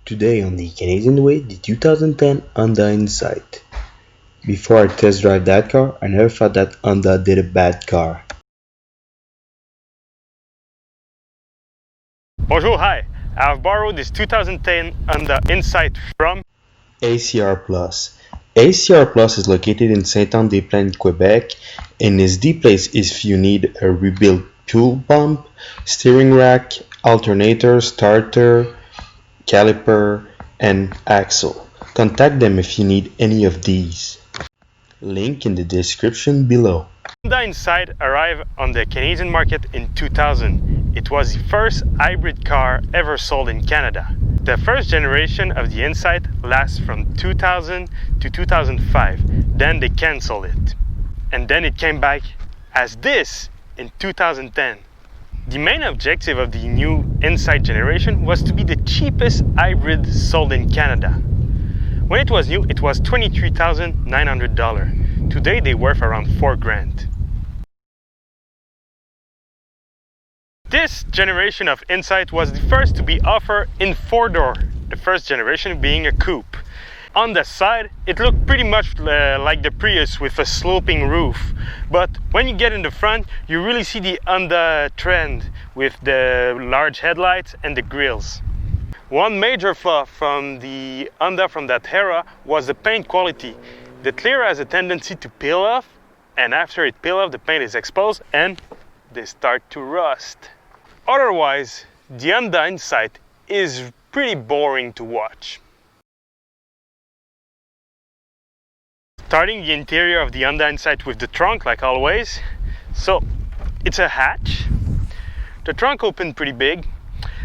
Today on the Canadian Way, the 2010 Honda Insight. Before I test drive that car, I never thought that Honda did a bad car. Bonjour, hi. I have borrowed this 2010 Honda Insight from ACR Plus. ACR Plus is located in Sainte-Anne-des-Plaines, Quebec, and is the place if you need a rebuilt fuel pump, steering rack, alternator, starter, caliper, and axle. Contact them if you need any of these. Link in the description below. Honda Insight arrived on the Canadian market in 2000. It was the first hybrid car ever sold in Canada. The first generation of the Insight lasts from 2000 to 2005. Then they canceled it. And then it came back as this in 2010. The main objective of the new Insight generation was to be the cheapest hybrid sold in Canada. When it was new, it was $23,900. Today they worth around $4,000. This generation of Insight was the first to be offered in 4-door, the first generation being a coupe. On the side, it looked pretty much like the Prius with a sloping roof. But when you get in the front, you really see the Honda trend with the large headlights and the grills. One major flaw from the Honda from that era was the paint quality. The clear has a tendency to peel off, and after it peels off, the paint is exposed and they start to rust. Otherwise, the Honda Insight is pretty boring to watch. Starting the interior of the Honda Insight with the trunk, like always. So, it's a hatch. The trunk opened pretty big.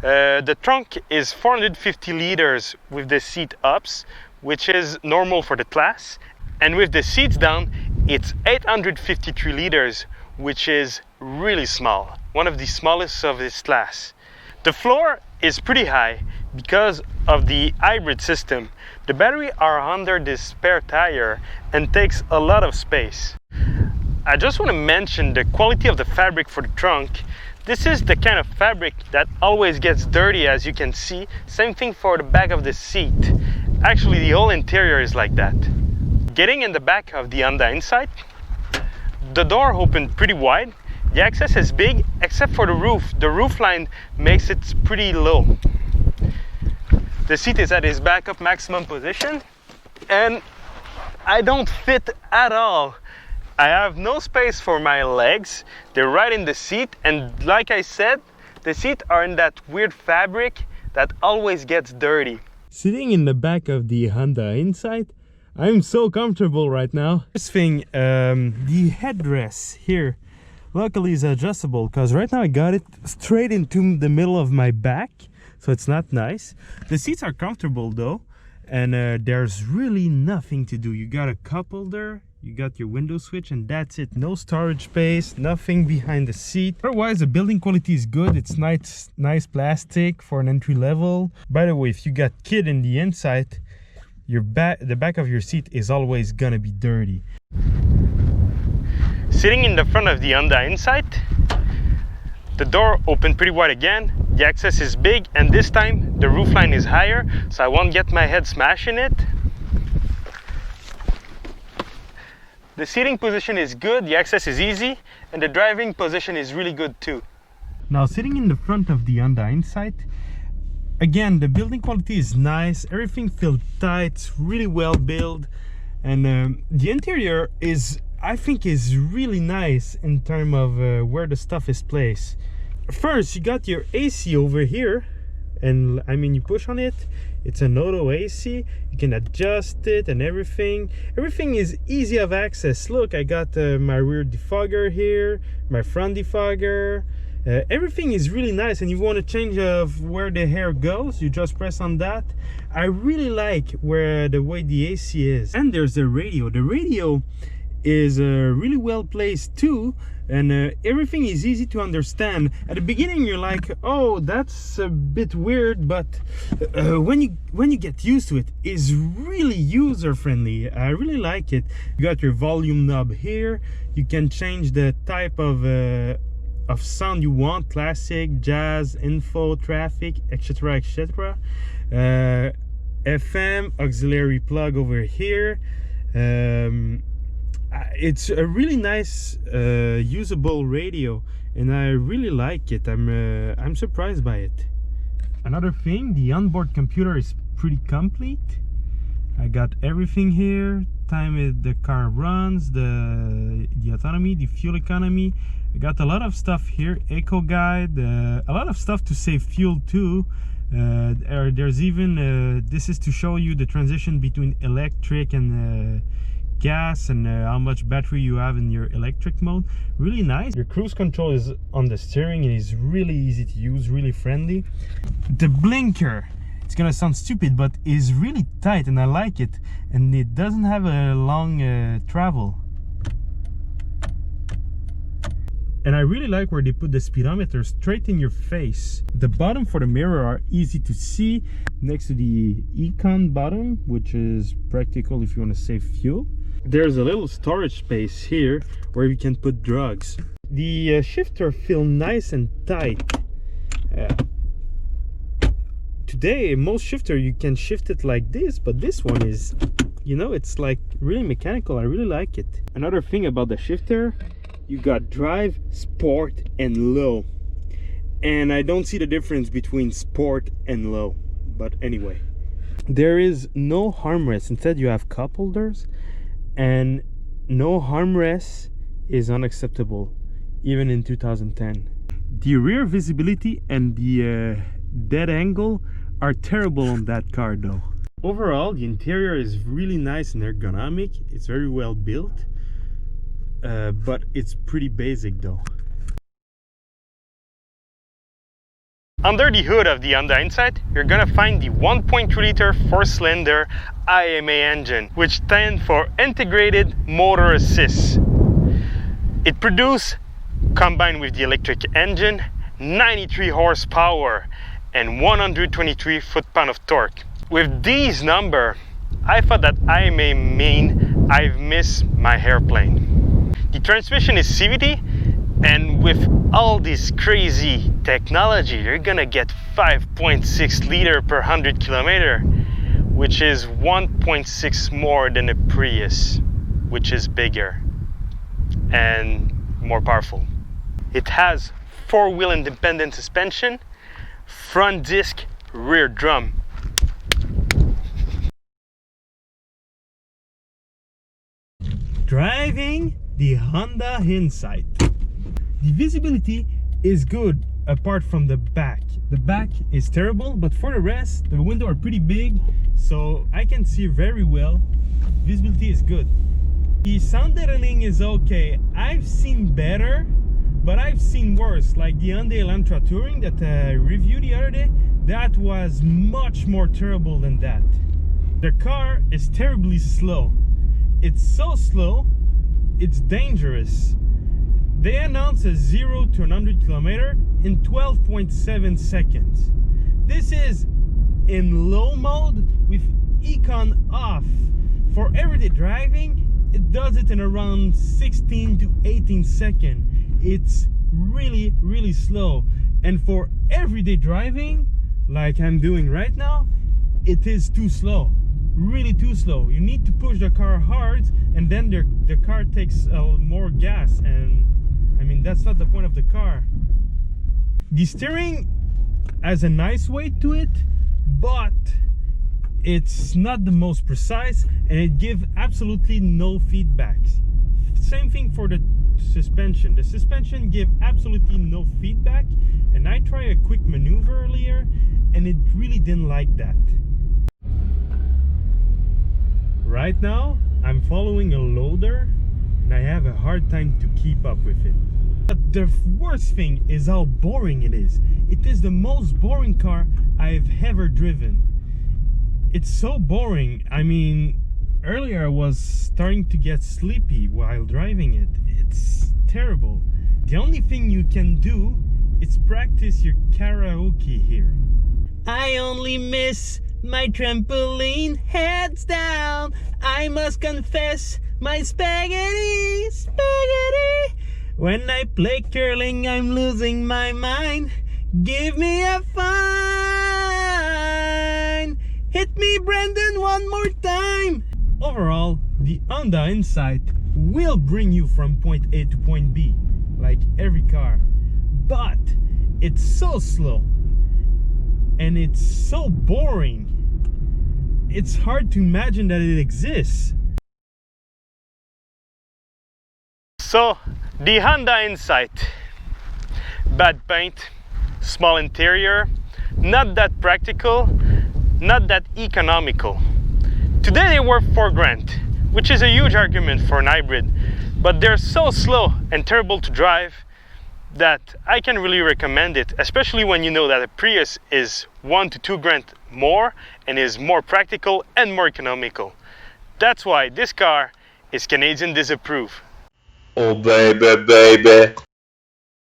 The trunk is 450 liters with the seat ups, which is normal for the class. And with the seats down, it's 853 liters, which is really small. One of the smallest of its class. The floor is pretty high because of the hybrid system. The batteries are under this spare tire and takes a lot of space. I just want to mention the quality of the fabric for the trunk. This is the kind of fabric that always gets dirty, as you can see. Same thing for the back of the seat. Actually, the whole interior is like that. Getting in the back of the Honda Insight, the door opened pretty wide. The access is big, except for the roof. The roof line makes it pretty low. The seat is at its backup maximum position, and I don't fit at all. I have no space for my legs. They're right in the seat, and like I said, the seats are in that weird fabric that always gets dirty. Sitting in the back of the Honda Insight, I'm so comfortable right now. First thing, the headrest here luckily is adjustable, because right now I got it straight into the middle of my back, so it's not nice. The seats are comfortable though, and there's really nothing to do. You got a cup holder, you got your window switch, and that's it. No storage space, nothing behind the seat. Otherwise, the building quality is good. It's nice plastic for an entry level. By the way, if you got kid in the inside, the back of your seat is always gonna be dirty. Sitting in the front of the Honda Insight, the door opened pretty wide again. The access is big, and this time the roofline is higher, so I won't get my head smashed in it. The seating position is good, the access is easy, and the driving position is really good too. Now, sitting in the front of the Honda Insight, again, the building quality is nice. Everything feels tight, it's really well built, and the interior I think is really nice in terms of where the stuff is placed. First, you got your AC over here, and I mean, you push on it, it's an auto AC. You can adjust it and everything. Everything is easy of access. Look, I got my rear defogger here, my front defogger. Everything is really nice, and you want to change where the hair goes, you just press on that. I really like the way the AC is. And there's the radio. The radio is really well placed too, and everything is easy to understand. At the beginning you're like, oh, that's a bit weird, but when you get used to it, it's really user friendly. I really like it. You got your volume knob here. You can change the type of of sound you want: classic, jazz, info, traffic, etc, etc. FM, auxiliary plug over here. It's a really nice usable radio, and I really like it. I'm surprised by it. Another thing, the onboard computer is pretty complete. I got everything here: time the car runs, the autonomy, the fuel economy. I got a lot of stuff here: eco guide, a lot of stuff to save fuel too. There's even this is to show you the transition between electric and gas, and how much battery you have in your electric mode. Really nice. Your cruise control is on the steering and is really easy to use, really friendly. The blinker, it's gonna sound stupid, but is really tight and I like it, and it doesn't have a long travel. And I really like where they put the speedometer straight in your face. The bottom for the mirror are easy to see next to the econ bottom, which is practical if you want to save fuel. There's a little storage space here where you can put drugs. The shifter feels nice and tight. Today, most shifter you can shift it like this, but this one is, you know, it's like really mechanical. I really like it. Another thing about the shifter, you got drive, sport, and low. And I don't see the difference between sport and low. But anyway, there is no armrest. Instead, you have cup holders. And no armrest is unacceptable, even in 2010. The rear visibility and the dead angle are terrible on that car though. Overall, the interior is really nice and ergonomic. It's very well built. But it's pretty basic though. Under the hood of the Honda Insight, you're gonna find the 1.3 liter 4-cylinder IMA engine, which stands for Integrated Motor Assist. It produces, combined with the electric engine, 93 horsepower and 123 foot-pound of torque. With these numbers, I thought that IMA mean I've missed my airplane. The transmission is CVT, and with all this crazy technology, you're gonna get 5.6 liter per 100 kilometer, which is 1.6 more than a Prius, which is bigger and more powerful. It has 4-wheel independent suspension, front disc, rear drum. Driving the Honda Insight. The visibility is good apart from the back. The back is terrible, but for the rest, the windows are pretty big, so I can see very well. Visibility is good. The sound deadening is okay. I've seen better, but I've seen worse, like the Hyundai Elantra Touring that I reviewed the other day. That was much more terrible than that. The car is terribly slow. It's so slow, it's dangerous. They announced a 0 to 100 kilometer in 12.7 seconds. This is in low mode with econ off. For everyday driving, it does it in around 16 to 18 seconds. It's really, really slow. And for everyday driving, like I'm doing right now, it is too slow. Really too slow. You need to push the car hard, and then the car takes more gas, and I mean, that's not the point of the car. The steering has a nice weight to it, but it's not the most precise, and it gives absolutely no feedbacks. Same thing for the suspension. The suspension gives absolutely no feedback, and I tried a quick maneuver earlier, and it really didn't like that. Right now, I'm following a loader, and I have a hard time to keep up with it. But the worst thing is how boring it is. It is the most boring car I've ever driven. It's so boring. I mean, earlier I was starting to get sleepy while driving it. It's terrible. The only thing you can do is practice your karaoke here. I only miss my trampoline, heads down. I must confess, my spaghetti. When I play curling, I'm losing my mind. Give me a fine. Hit me, Brandon, one more time. Overall, the Honda Insight will bring you from point A to point B, like every car. But it's so slow and it's so boring. It's hard to imagine that it exists. So, the Honda Insight. Bad paint, small interior, not that practical, not that economical. Today they worth $4,000, which is a huge argument for an hybrid, but they're so slow and terrible to drive that I can really recommend it, especially when you know that a Prius is $1,000 to $2,000 more and is more practical and more economical. That's why this car is Canadian disapproved. Oh baby, baby.